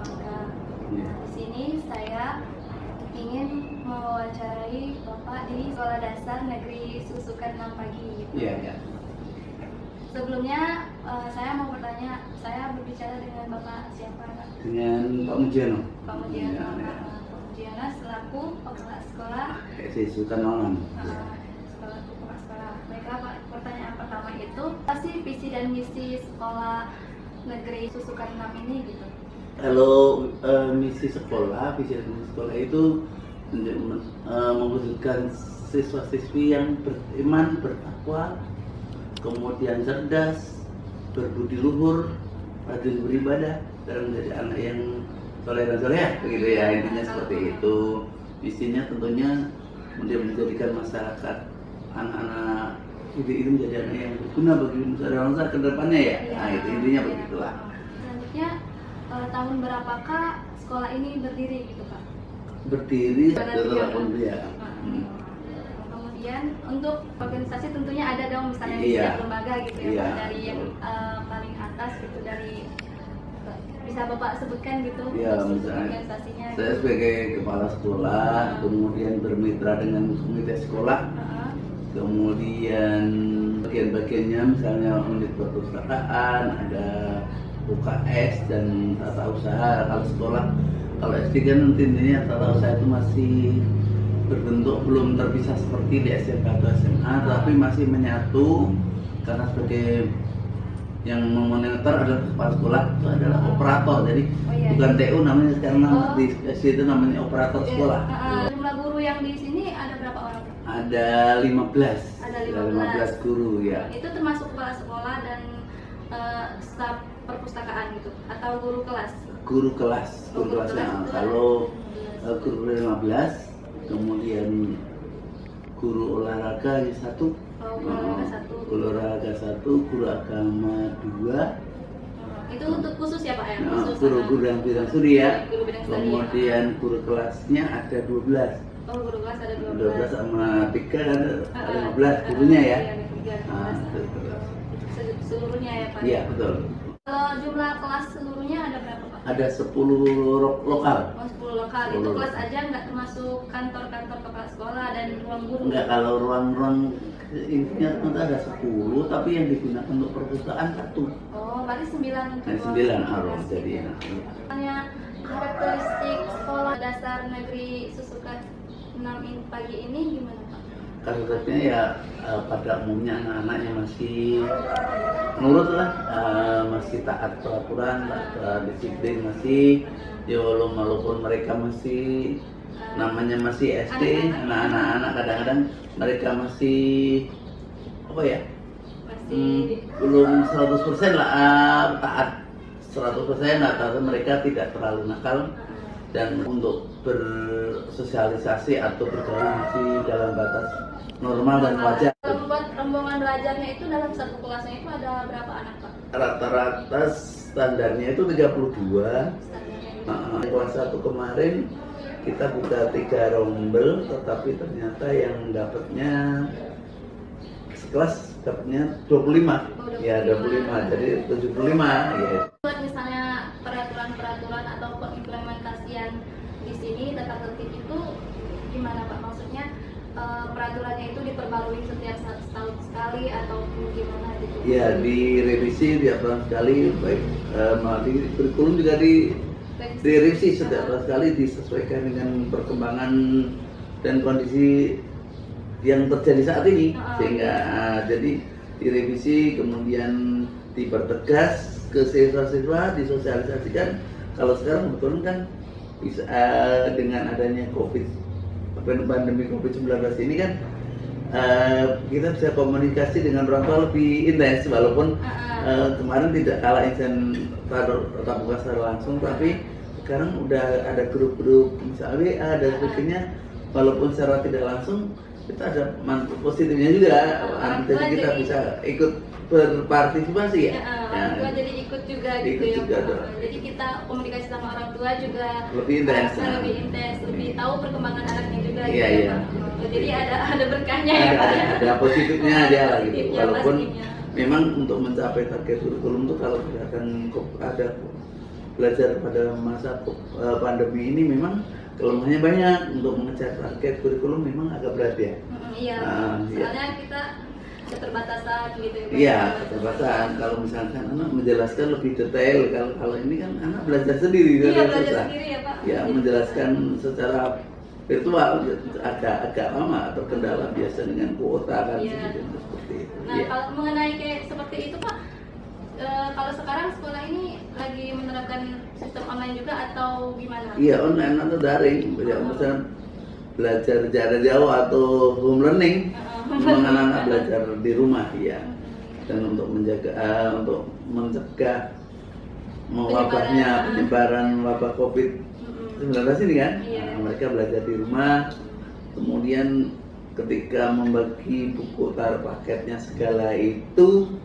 Di sini saya ingin mewawancarai Bapak di Sekolah Dasar Negeri Susukan 6 Pagi. Iya, iya. Sebelumnya saya mau bertanya, saya berbicara dengan Bapak siapa? Dengan Pak Mujiono. Pak Mujiono. Pak Mujiono selaku kepala sekolah Sultan Malang. sekolah kepala sekolah. Baiklah Pak, pertanyaan pertama itu apa sih visi dan misi Sekolah Negeri Susukan 6 ini gitu? Kalau misi sekolah, visi dan misi sekolah itu mewujudkan siswa-siswi yang beriman, bertakwa, kemudian cerdas, berbudi luhur, rajin beribadah, dan menjadi anak yang soleh dan soleh, begitu ya, intinya seperti itu. Visinya tentunya menjadikan masyarakat, anak-anak itu menjadi anak yang berguna bagi nusa dan bangsa ke depannya ya. Nah, itu intinya begitulah. Selanjutnya tahun berapakah sekolah ini berdiri gitu Pak? Berdiri setelah ya. Kemudian untuk organisasi tentunya ada dong, misalnya di Iya. setiap lembaga gitu ya, Iya. Pak, dari yang paling atas gitu, dari bisa Bapak sebutkan gitu Iya, untuk misalnya organisasinya. saya sebagai kepala sekolah, kemudian bermitra dengan komite sekolah, kemudian bagian-bagiannya misalnya unit perpustakaan, ada UKS dan tata usaha. Kalau sekolah, kalau SD kan intinya tata usaha itu masih berbentuk belum terpisah seperti di SMK atau SMA, tapi masih menyatu karena sebagai yang memonitor adalah kepala sekolah, itu adalah operator. Jadi bukan TU namanya sekarang, di SD itu namanya operator sekolah. Jumlah guru yang di sini ada berapa orang? Ada 15. Ada 15 guru ya. Itu termasuk kepala sekolah dan staf perpustakaan gitu atau guru kelas? Guru kelasnya. Kalau guru 15, kemudian guru olahraga 1. Guru olahraga 1, guru agama 2. Itu untuk khusus ya Pak ya? Guru yang bidang studi ya. Guru bidang studi. Kemudian guru kelasnya ada 12. Oh, guru kelas ada 12 sama 3 ada 15 gurunya ya. Seluruhnya ya Pak? Iya, betul. Kalau jumlah kelas seluruhnya ada berapa Pak? Ada 10 lokal. Oh, 10 lokal. Itu kelas aja nggak termasuk kantor-kantor kepala sekolah dan ruang guru? Enggak, kalau ruang-ruang intinya ada 10, tapi yang digunakan untuk perpustakaan 1. Oh, berarti 9 untuk 9 arus jadi. Misalnya karakteristik Sekolah Dasar Negeri Susukan 6 Pagi ini gimana Pak? Karakternya ya pada umumnya anak-anak yang masih nurut lah, masih taat peraturan, taat disiplin, masih ya walaupun mereka masih namanya masih SD, anak-anak kadang-kadang mereka masih apa ya, belum 100% lah taat 100% lah, tapi mereka tidak terlalu nakal dan untuk bersosialisasi atau bergaul masih dalam batas normal dan wajar. Kalau membuat rombongan belajarnya itu dalam satu kelasnya itu ada berapa anak Pak? Rata-rata standarnya itu 32. Kelas 1 kemarin kita buka 3 rombel, tetapi ternyata yang dapatnya sekelas dapatnya 25. Ya 25, jadi 75 ya. Buat misalnya peraturan-peraturan atau pengimplementasian di sini tata tertib itu gimana Pak? Maksudnya peraturannya itu diperbarui setiap setahun sekali atau gimana gitu? Ya, direvisi tiap tahun sekali, baik di kurikulum juga direvisi setiap tahun sekali, disesuaikan dengan perkembangan dan kondisi yang terjadi saat ini, sehingga jadi direvisi kemudian dipertegas ke siswa-siswa, disosialisasikan. Kalau sekarang kebetulan kan bisa dengan adanya pandemi COVID-19 ini kan kita bisa komunikasi dengan orang tua lebih intens, walaupun kemarin tidak kalah intens tatap muka secara langsung, tapi sekarang udah ada grup-grup misalnya WA dan sebagainya, walaupun secara tidak langsung kita ada manfaat positifnya juga, jadi kita bisa ikut berpartisipasi ya. Orang tua jadi ikut juga gitu ya. Jadi kita komunikasi sama orang tua juga lebih intens, lebih tahu perkembangan anaknya juga. Iya, gitu, iya. Jadi ada berkahnya ya Pak. Ada positifnya aja lah gitu. Walaupun memang untuk mencapai target kurikulum itu kalau berdasarkan ada belajar pada masa pandemi ini memang kelemahannya banyak. Untuk mengejar target kurikulum memang agak berat ya. Iya, soalnya kita keterbatasan gitu ya. Iya, keterbatasan. Kalau misalkan anak menjelaskan lebih detail, kalau ini kan anak belajar sendiri. Iya, belajar sendiri ya Pak. Ya, menjelaskan secara virtual agak lama atau kendala biasa dengan kuota kan seperti itu. Nah, kalau mengenai kayak seperti itu Pak, kalau sekarang sekolah ini lagi menerapkan sistem online juga atau gimana? Iya, online atau daring. Ya, misalnya belajar jarak jauh atau home learning, memang anak-anak belajar di rumah ya. Dan untuk untuk mencegah penyebaran wabah COVID-19 ini kan, mereka belajar di rumah. Kemudian ketika membagi buku taruh paketnya segala itu,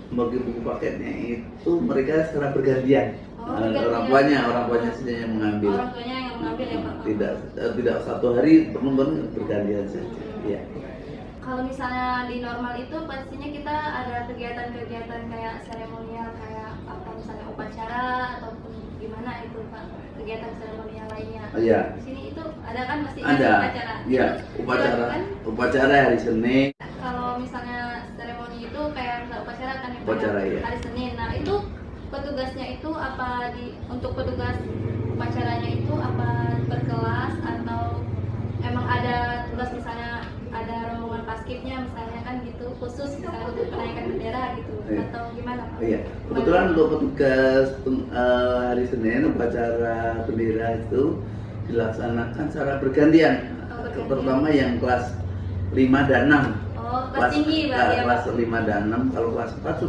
membagi buku paketnya itu mereka secara bergantian. Orang tuanya saja yang mengambil. Orang tuanya yang mengambil ya Pak. Tidak satu hari teman-teman bergantian saja. Ya. Kalau misalnya di normal itu pastinya kita ada kegiatan-kegiatan kayak seremonial, kayak apa misalnya upacara ataupun gimana itu Pak, kegiatan seremonial lainnya. Iya. Di sini itu ada kan pasti ada upacara. Iya, upacara hari Senin. Kalau misalnya seremoni itu kayak misalnya upacara kan yang Upacara, iya. hari Senin. Nah, itu petugasnya itu apa untuk petugas upacaranya itu apa berkelas atau emang ada tugas misalnya ada rombongan paskibnya misalnya kan gitu khusus misalnya untuk penaikan bendera gitu atau gimana Pak? Iya, kebetulan untuk petugas hari Senin upacara bendera itu dilaksanakan secara bergantian. Terutama yang kelas 5 dan 6. Kelas tinggi Pak ya. Kelas 5 dan 6, kalau kelas 4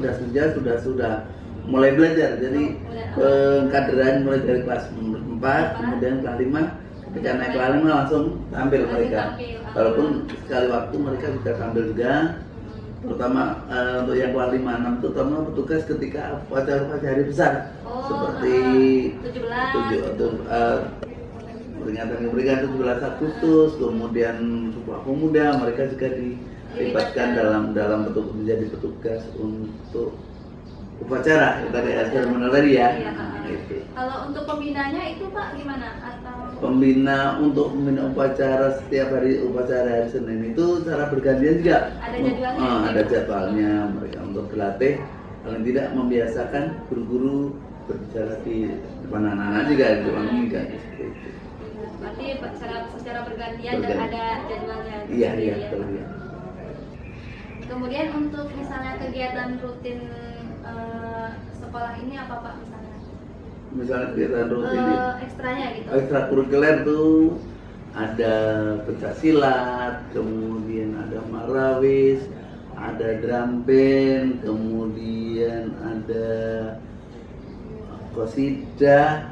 sudah mulai belajar. Jadi pengkaderan mulai dari kelas 4, kemudian kelas 5, ketika naik kelas 5 langsung tampil mereka. Walaupun sekali waktu mereka juga tampil juga. Terutama untuk yang kelas 5, 6 itu terutama petugas ketika upacara hari besar seperti 17 Agustus, kemudian Sumpah Pemuda, mereka juga dilibatkan dalam menjadi petugas untuk upacara tadi seremonial tadi ya. Itu. Kalau untuk pembinanya itu Pak gimana? Atau untuk membina upacara setiap hari upacara hari Senin itu secara bergantian juga. Ada jadwalnya. Ada jadwalnya mereka untuk berlatih, paling tidak membiasakan guru-guru berbicara di depan anak-anak juga di depan juga seperti itu. Berarti secara bergantian dan ada jadwalnya. Iya, betul ya. Kemudian untuk misalnya kegiatan rutin sekolah ini apa Pak misalnya? Misalnya kegiatan rutin ini ekstranya gitu. Ekstrakurikuler tuh ada pencaksilat, kemudian ada marawis, ada drum band, kemudian ada qasidah,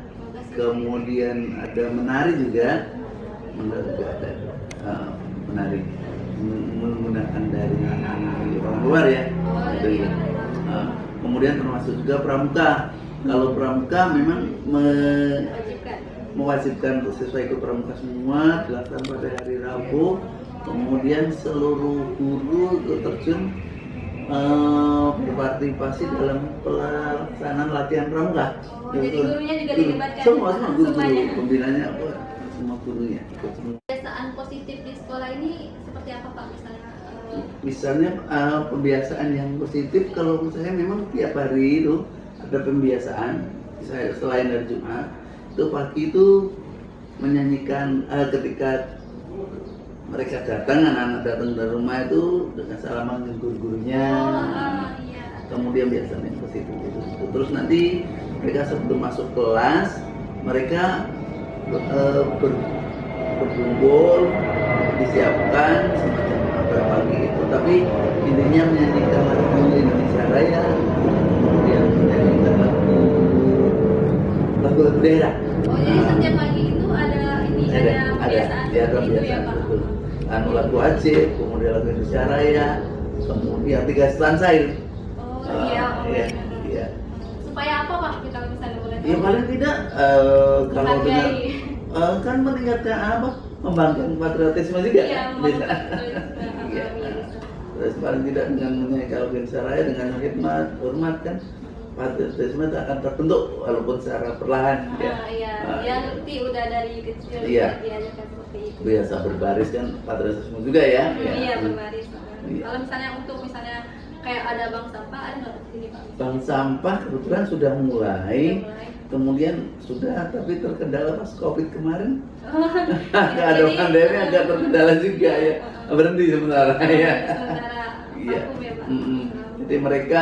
kemudian ada menari juga ada menari menggunakan dari orang luar ya. Kemudian termasuk juga pramuka. Kalau pramuka memang mewajibkan untuk siswa ikut pramuka semua, dilakukan pada hari Rabu. Kemudian seluruh guru terjun berpartisipasi dalam pelaksanaan latihan pramuka. Jadi gurunya juga dilibatkan. Semua guru pembinanya semua gurunya. Kebiasaan positif di sekolah ini seperti apa Pak misalnya? Misalnya pembiasaan yang positif, kalau saya memang tiap hari itu ada pembiasaan. Saya selain dari Jumat itu pagi itu menyanyikan ketika mereka datang, anak-anak datang dari rumah itu dengan salaman dengan guru-gurunya. Kemudian biasanya positif itu. Terus nanti mereka sebelum masuk kelas mereka berkumpul, disiapkan semacam apa pagi itu, tapi intinya menyanyikan lagu Indonesia Raya, kemudian menyanyikan lagu daerah. Jadi setiap pagi itu ada kebiasaan itu ya Pak? Lagu Aceh, kemudian lagu Indonesia Raya, kemudian 3 setelan sair. Iya. Supaya apa Pak kita misalnya boleh? Ya paling tidak kalau dengan kan meningkatkan apa? Membangkitkan patriotisme juga. Iya, Terus paling tidak dengan menyanyikan lagu Indonesia Raya dengan hormat kan, patriotisme itu akan terbentuk walaupun secara perlahan. Iya, dia ngerti udah dari kecil Iya. diajarkan seperti itu. Biasa berbaris kan patriotisme juga ya. Iya, berbaris. Iya. Kalau misalnya untuk kayak ada bank sampah ada nggak di sini Pak? Bank sampah kebetulan sudah mulai, Udah mulai. kemudian sudah tapi terkendala pas COVID kemarin. Jadi, Ada pandemi agak terkendala juga ya. Berhenti sementara ya. Sementara Iya. vakum ya Pak. Jadi mereka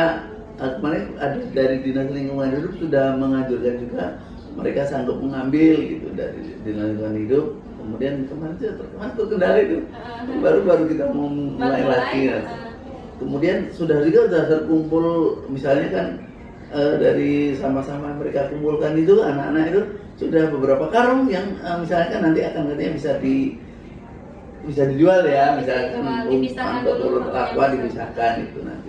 kemarin ada dari Dinas Lingkungan Hidup sudah menganjurkan juga mereka sanggup mengambil gitu dari Dinas Lingkungan Hidup. Kemudian kemarin terkendala itu. Baru kita mau mulai lagi. Kemudian sudah terkumpul misalnya kan dari sama-sama mereka kumpulkan itu anak-anak itu sudah beberapa karung yang misalkan nanti akan katanya bisa dijual ya, misalkan untuk turun aqua dipisahkan itu nanti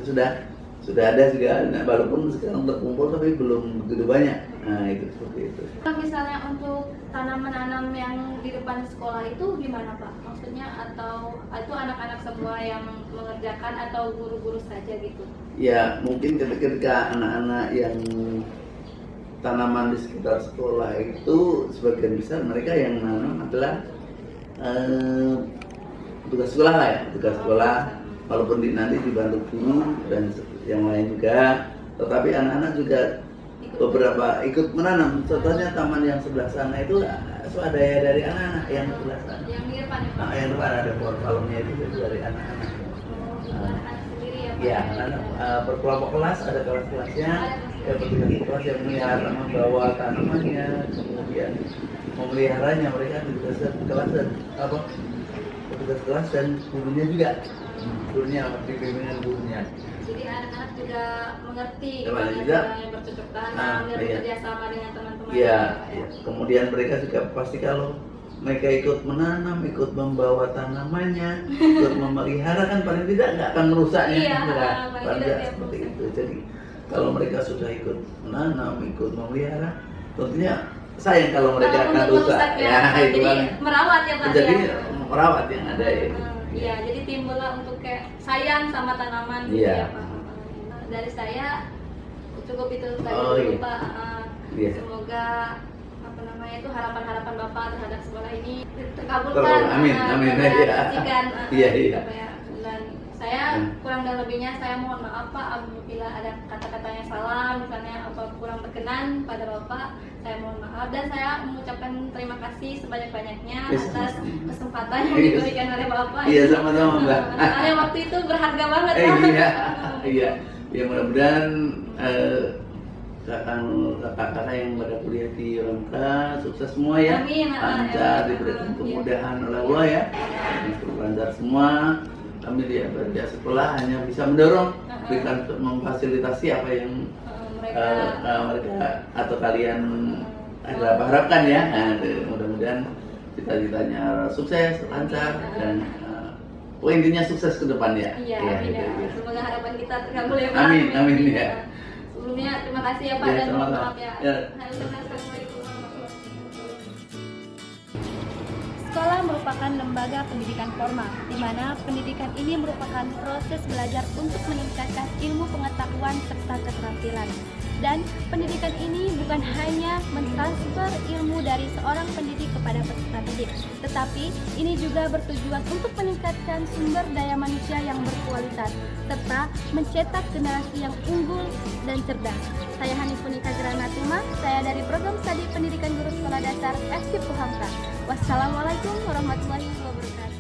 sudah ada juga, nah, walaupun sekarang terkumpul tapi belum begitu banyak. Nah itu seperti itu. Kalau misalnya untuk tanam-menanam yang di depan sekolah itu gimana Pak? Maksudnya atau itu anak-anak semua yang mengerjakan atau guru-guru saja gitu? Ya mungkin ketika anak-anak yang tanaman di sekitar sekolah itu sebagian besar mereka yang menanam adalah tugas sekolah lah ya, tugas sekolah. Walaupun nanti dibantu guru dan yang lain juga, tetapi anak-anak juga beberapa ikut menanam. Contohnya taman yang sebelah sana itu swadaya dari anak-anak yang sebelah sana. Yang di depan ya Pak? Nah, yang depan ada pohon palungnya itu dari anak-anak. Anak-anak sendiri ya Pak? Ya, anak per kelompok kelas ada kelas-kelasnya, ya berbagai kelas yang melihara membawa tanamannya, kemudian memeliharanya mereka tugas kelas dan tugas kelas dan gurunya juga. Gurunya, bimbingan gurunya. Jadi anak-anak juga mengerti Gimana gimana juga? caranya bercocok tanam dan Iya. bekerja sama dengan teman-teman. Iya, Pak, ya. kemudian mereka juga pasti kalau mereka ikut menanam, ikut membawa tanamannya, ikut memelihara kan paling tidak nggak akan merusaknya. Iya, Enggak, paling paling tidak tidak seperti merusak. itu. Jadi kalau mereka sudah ikut menanam, ikut memelihara, tentunya sayang kalau mereka Kalau akan untuk rusak. merusak Ya, itu jadi kan. merawat ya Pak. Jadi ya? merawat yang ada ya. Iya, jadi timbullah untuk kayak sayang sama tanaman gitu Iya. ya Pak. Dari saya cukup itu tadi Oh, dulu iya. Pak. Iya. Semoga harapan-harapan Bapak terhadap sekolah ini terkabulkan. Amin, amin. Terrealisasikan, Iya, iya. apa ya. Dan saya kurang dan lebihnya saya mohon maaf Pak apabila ada kata-kata yang salah misalnya apa kurang berkenan pada Bapak, saya mohon maaf dan saya mengucapkan terima kasih sebanyak-banyaknya atas kesempatan yang diberikan oleh Bapak. Iya, sama-sama Mbak. Karena waktu itu berharga banget Pak. Iya, iya. Ya mudah-mudahan kakak-kakak yang pada kuliah di Ramka sukses semua ya. Amin. Lancar, diberikan kemudahan oleh Allah ya. Lancar semua. Kami di sekolah hanya bisa mendorong, berikan memfasilitasi apa yang mereka atau kalian harapkan ya. Nah, mudah-mudahan cita-citanya sukses, lancar dan intinya sukses ke depan ya. Iya, Ya, amin ya. gitu, ya. Semoga harapan kita terkabul ya Pak. Amin, amin ya. Sebelumnya terima kasih ya Pak Ya, dan mohon sama-sama. maaf ya. Ya. Assalamualaikum warahmatullahi wabarakatuh. Sekolah merupakan lembaga pendidikan formal, di mana pendidikan ini merupakan proses belajar untuk meningkatkan ilmu pengetahuan serta keterampilan. Dan pendidikan ini bukan hanya mentransfer ilmu dari seorang pendidik kepada peserta didik, tetapi ini juga bertujuan untuk meningkatkan sumber daya manusia yang berkualitas, serta mencetak generasi yang unggul dan cerdas. Saya Hanifunika Granatuma, saya dari Program Studi Pendidikan Guru Sekolah Dasar FKIP Hamka. Wassalamualaikum warahmatullahi wabarakatuh.